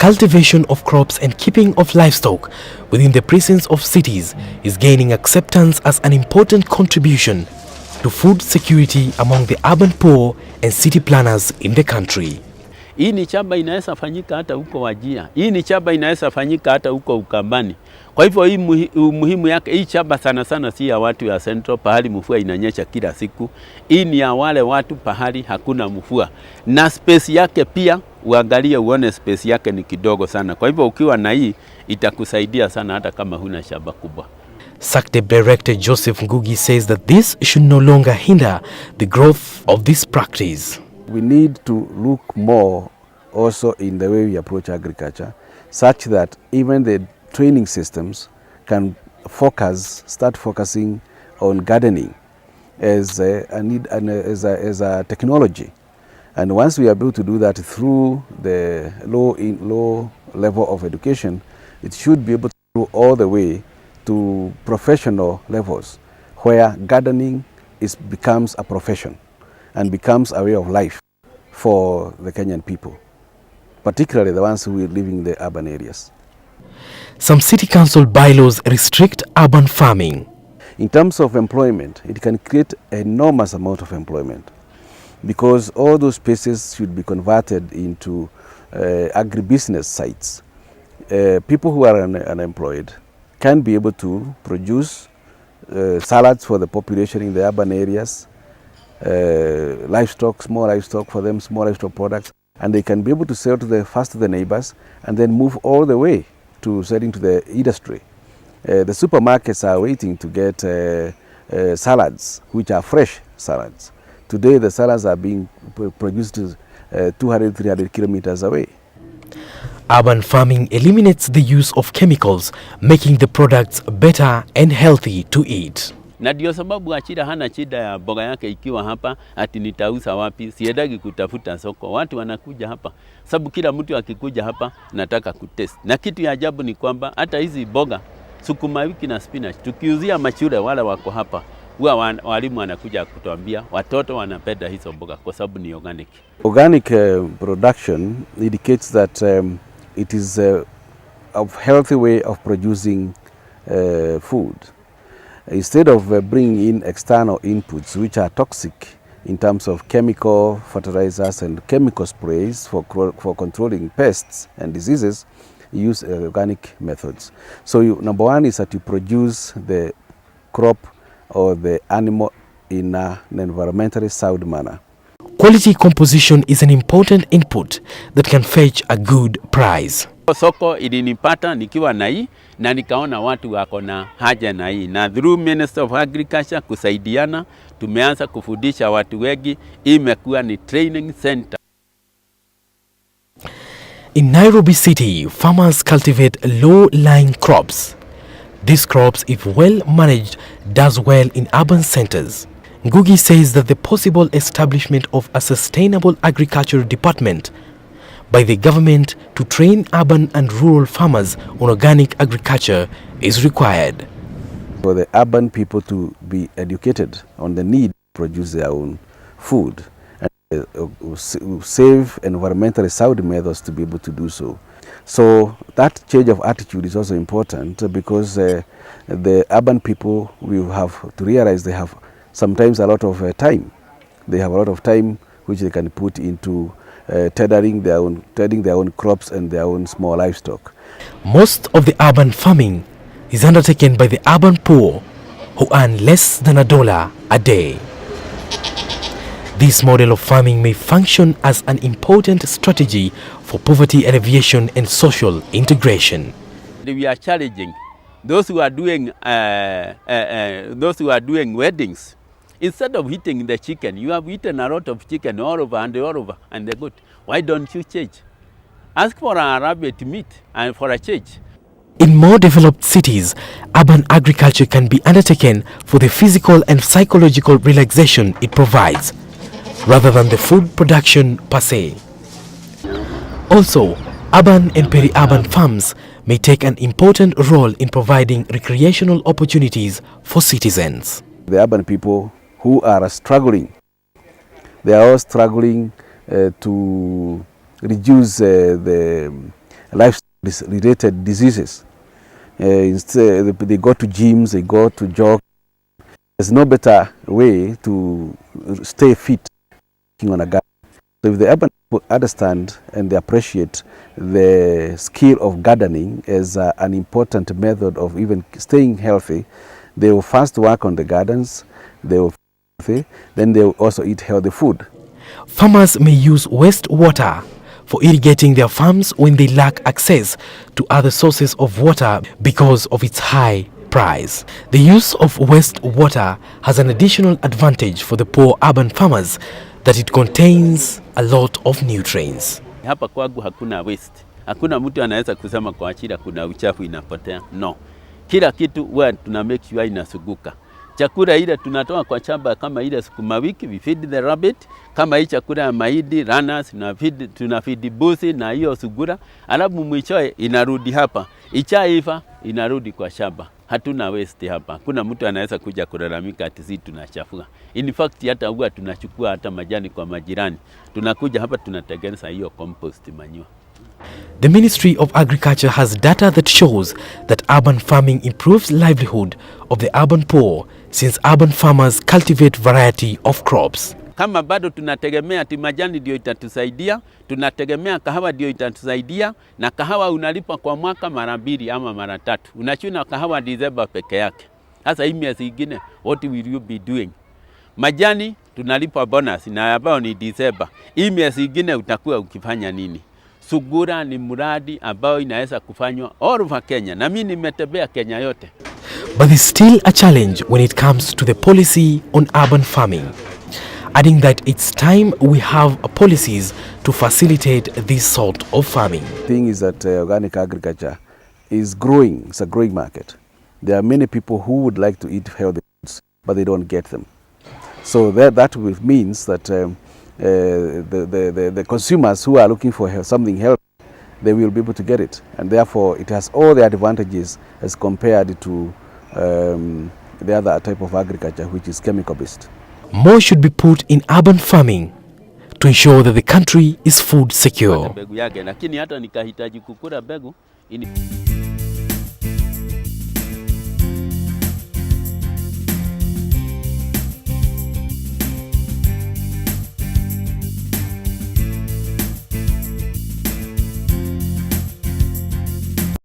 cultivation of crops and keeping of livestock within the precincts of cities is gaining acceptance as an important contribution to food security among the urban poor and city planners in the country. Hii ni chamba inaweza fanyika hata huko Wajia. Hii ni chamba inaweza fanyika hata huko Ukambani. Kwa hivyo hii muhimu yake, hii chamba sana sana si ya watu ya Central pahali mvua inanyesha kila siku. Hii ni ya wale watu pahali hakuna mvua. Na space yake pia uangalie uone space yake ni kidogo sana. Kwa hivyo ukiwa na hii itakusaidia sana hata kama huna shamba kubwa. SACTEP Director Joseph Ngugi says that this should no longer hinder the growth of this practice. We need to look more also in the way we approach agriculture, such that even the training systems can start focusing on gardening as a technology. And once we are able to do that through the low level of education, it should be able to go all the way to professional levels, where gardening becomes a profession and becomes a way of life for the Kenyan people, particularly the ones who are living in the urban areas. Some city council bylaws restrict urban farming. In terms of employment, it can create an enormous amount of employment, because all those spaces should be converted into agribusiness sites. People who are unemployed can be able to produce salads for the population in the urban areas, livestock, small livestock for them, small livestock products, and they can be able to sell to the neighbors and then move all the way to selling to the industry. The supermarkets are waiting to get salads, which are fresh salads. Today the salads are being produced 200-300 kilometers away. Urban farming eliminates the use of chemicals, making the products better and healthy to eat. Na ndio sababu Achira hana shida ya mboga yake ikiwa hapa ati nitauza wapi, siendagi kutafuta soko. Watu wanakuja hapa sababu kila mtu akikuja hapa nataka kutest. Na kitu ya ajabu ni kwamba hata hizi mboga sukuma wiki na spinach tukiuzia mashule wale wako hapa, huwa walimu wanakuja kutuambia watoto wanapenda hizo mboga kwa sababu ni organic. Organic production indicates that it is a healthy way of producing food. Instead of bringing in external inputs which are toxic in terms of chemical fertilizers and chemical sprays for controlling pests and diseases, use organic methods. So number one is that you produce the crop or the animal in an environmentally sound manner. Quality composition is an important input that can fetch a good price. Soko ilinipata nikiwa na hii na nikaona watu wako na haja na hii, na through Minister of Agriculture kusaidiana tumeanza kufundisha watu wengi. Imekuwa ni training center. In Nairobi City, farmers cultivate low-lying crops. These crops, if well managed, does well in urban centers. Ngugi says that the possible establishment of a sustainable agriculture department by the government to train urban and rural farmers on organic agriculture is required. For the urban people to be educated on the need to produce their own food and save environmentally sound methods to be able to do so. So that change of attitude is also important, because the urban people will have to realize they have sometimes a lot of time. They have a lot of time which they can put into tending their own crops and their own small livestock. Most of the urban farming is undertaken by the urban poor, who earn less than $1 a day. This model of farming may function as an important strategy for poverty alleviation and social integration. We are challenging those who are doing weddings. Instead of eating the chicken, you have eaten a lot of chicken all over and the goat. Why don't you change? Ask for a rabbit meat and for a change. In more developed cities, urban agriculture can be undertaken for the physical and psychological relaxation it provides, rather than the food production per se. Also, urban and peri-urban farms may take an important role in providing recreational opportunities for citizens. The urban people who are struggling, they are all struggling to reduce the lifestyle-related diseases. Instead, they go to gyms, they go to jog. There's no better way to stay fit on a garden. So if the urban people understand and they appreciate the skill of gardening as an important method of even staying healthy, they will first work on the gardens, they will healthy, then they will also eat healthy food. Farmers may use wastewater for irrigating their farms when they lack access to other sources of water because of its high price. The use of wastewater has an additional advantage for the poor urban farmers, that it contains a lot of nutrients. Hapa kwangu hakuna waste. Hakuna mtu anaweza kusema kwa achira kuna uchafu inapotea. No. Kila kitu huwa tuna make sure inasuguka. Chakula ile tunatoa kwa shamba kama ile sukuma wiki, we feed the rabbit. Kama hii chakula ya mahindi, runners, tuna feed busi na hiyo sugura. Alafu mwishowe inarudi hapa. Ichaiva inarudi kwa shamba. Hatuna waste hapa. Kuna mtu anaweza kuja kulalamika ati sisi tunachafua. In fact hata huwa tunachukua hata majani kwa majirani. Tunakuja hapa tunatengeneza hiyo compost manure. The Ministry of Agriculture has data that shows that urban farming improves livelihood of the urban poor, since urban farmers cultivate variety of crops. Kama bado tunategemea ati majani ndio itatusaidia, tunategemea kahawa ndio itatusaidia, na kahawa unalipa kwa mwaka mara 2 ama mara 3. Unachuna kahawa December peke yake. Sasa hii miezi ingine, what will you be doing? Majani tunalipa bonus na ambao ni December. Hii miezi ingine utakuwa ukifanya nini? Sugura ni mradi ambao inaweza kufanywa all over Kenya, na mimi nimetembea Kenya yote. But there's still a challenge when it comes to the policy on urban farming, adding that it's time we have policies to facilitate this sort of farming. The thing is that organic agriculture is growing. It's a growing market. There are many people who would like to eat healthy foods, but they don't get them. So that means that the consumers who are looking for something healthy, they will be able to get it. And therefore, it has all the advantages as compared to the other type of agriculture, which is chemical-based. More should be put in urban farming to ensure that the country is food secure. Lakini hata nikahitaji kukula mbegu